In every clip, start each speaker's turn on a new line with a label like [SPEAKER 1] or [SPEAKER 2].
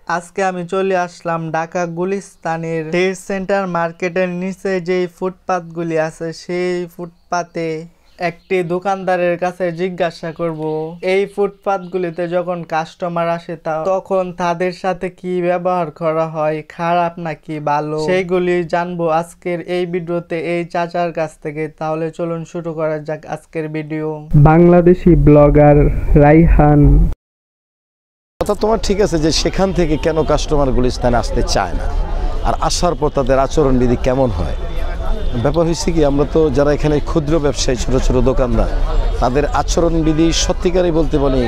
[SPEAKER 1] আজকে আমি চলে আসলাম ঢাকা গুলিস্তানের ট্রেড সেন্টার মার্কেটের নিচে যেই ফুটপাতগুলি আছে সেই ফুটপাতে একটি দোকানদারের কাছে জিজ্ঞাসা করব এই ফুটপাতগুলিতে যখন কাস্টমার আসে তখন তাদের সাথে কি ব্যবহার করা হয়, খারাপ নাকি ভালো, সেইগুলি জানবো আজকের এই ভিডিওতে এই চাচার কাছ থেকে। তাহলে চলুন শুরু করা যাক আজকের ভিডিও।
[SPEAKER 2] বাংলাদেশি ব্লগার রাইহান।
[SPEAKER 3] কথা তোমার ঠিক আছে যে সেখান থেকে কেন কাস্টমার গুলিস্তানে আসতে চায় না, আর আসার পর তাদের আচরণবিধি কেমন হয়। ব্যাপার হয়েছে কি, আমরা তো যারা এখানে ক্ষুদ্র ব্যবসায়ী, ছোট ছোট দোকানদার, তাদের আচরণবিধি সত্যিকারই বলতে পারি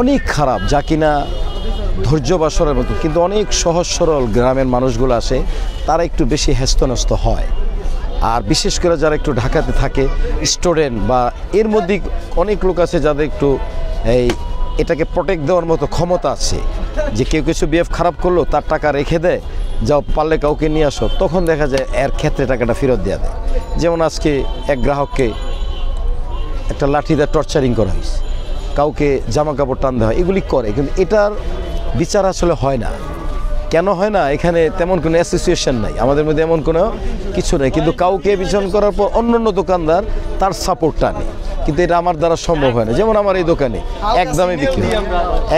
[SPEAKER 3] অনেক খারাপ, যা কিনা ধৈর্য বাসরের মতো। কিন্তু অনেক সহজ সরল গ্রামের মানুষগুলো আসে, তারা একটু বেশি হেস্তনস্ত হয়। আর বিশেষ করে যারা একটু ঢাকাতে থাকে, স্টুডেন্ট বা এর মধ্যে অনেক লোক আছে যাদের একটু এটাকে প্রোটেক্ট দেওয়ার মতো ক্ষমতা আছে, যে কেউ কিছু বিহেভ খারাপ করলো তার টাকা রেখে দেয়, যাও পারলে কাউকে নিয়ে আসো, তখন দেখা যায় এর ক্ষেত্রে টাকাটা ফেরত দেওয়া দেয়। যেমন আজকে এক গ্রাহককে একটা লাঠি দিয়ে টর্চারিং করা হয়েছে, কাউকে জামা কাপড় টান দেওয়া হয়, এগুলি করে। কিন্তু এটার বিচার আসলে হয় না। কেন হয় না? এখানে তেমন কোনো অ্যাসোসিয়েশন নাই, আমাদের মধ্যে এমন কোনো কিছু নেই। কিন্তু কাউকে বিচার করার পর অন্য দোকানদার তার সাপোর্টটা নেই, কিন্তু এটা আমার দ্বারা সম্ভব হয় না। যেমন আমার এই দোকানে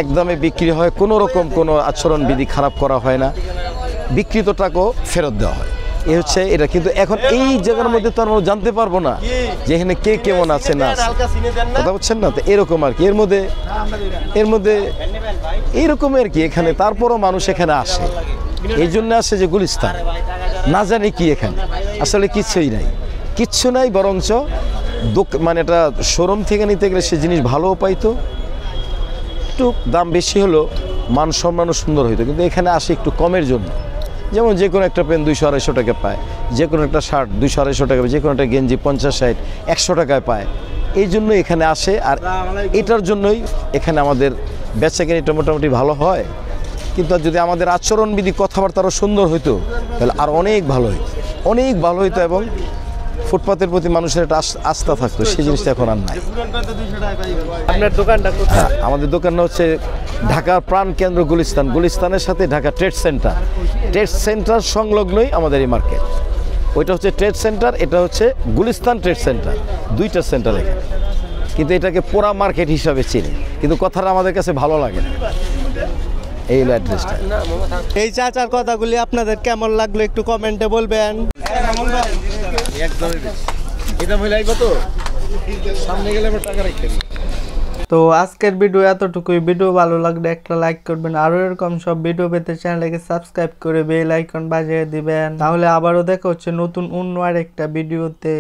[SPEAKER 3] একদমে বিক্রি হয়, কোনো রকম কোনো আচরণবিধি খারাপ করা হয় না, বিক্রিত টাকাও ফেরত দেওয়া হয়। এ হচ্ছে এটা। কিন্তু এখন এই জায়গার মধ্যে তো আমরা জানতে পারবো না যে এখানে কে কেমন আছে না আছে, কথা বলছেন না? তো এরকম আর কি, এর মধ্যে এইরকম আর কি। এখানে তারপরও মানুষ এখানে আসে, এই জন্য আসে যে গুলিস্তান না জানি কি, এখানে আসলে কিচ্ছু নাই, বরঞ্চ মানে এটা শোরুম থেকে নিতে গেলে সে জিনিস ভালোও পাইতো, একটু দাম বেশি হলো, মান সম্মানও সুন্দর হইতো। কিন্তু এখানে আসে একটু কমের জন্য। যেমন যে কোনো একটা পেন 200-250 টাকা পায়, যে কোনো একটা শার্ট 200-250 টাকা পায়, যে কোনো একটা গেঞ্জি 50-60-100 টাকায় পায়। এই জন্য এখানে আসে, আর এটার জন্যই এখানে আমাদের বেচাকেনিটা মোটামুটি ভালো হয়। কিন্তু যদি আমাদের আচরণবিধি কথাবার্তা আরও সুন্দর হইতো তাহলে আর অনেক ভালো হইতো, এবং ফুটপাতের প্রতি মানুষের একটা আস্থা থাকতো। সেই জিনিসটা এখন আর নাই।
[SPEAKER 1] আপনার দোকানটা কোথায়?
[SPEAKER 3] আমাদের দোকানটা হচ্ছে ঢাকার প্রাণ কেন্দ্র গুলিস্তানের সাথে ঢাকা ট্রেড সেন্টার সংলগ্নই আমাদের এই মার্কেট। ওইটা হচ্ছে ট্রেড সেন্টার, এটা হচ্ছে গুলিস্তান ট্রেড সেন্টার, দুইটা সেন্টার এখানে। কিন্তু এটাকে পোড়া মার্কেট হিসাবে চিনি, কিন্তু কথাটা আমাদের কাছে ভালো লাগে না। এই অ্যাড্রেসটা।
[SPEAKER 1] এই চাচার কথাগুলি আপনাদের কেমন লাগলো একটু কমেন্টে বলবেন। তো আজকের ভিডিও এতটুকুই। ভিডিও ভালো লাগলে একটা লাইক করবেন, আরো এরকম সব ভিডিও পেতে চ্যানেলকে সাবস্ক্রাইব করে বেল আইকন বাজিয়ে দিবেন। তাহলে আবারও দেখা হচ্ছে নতুন অন্য আরেকটা ভিডিওতে।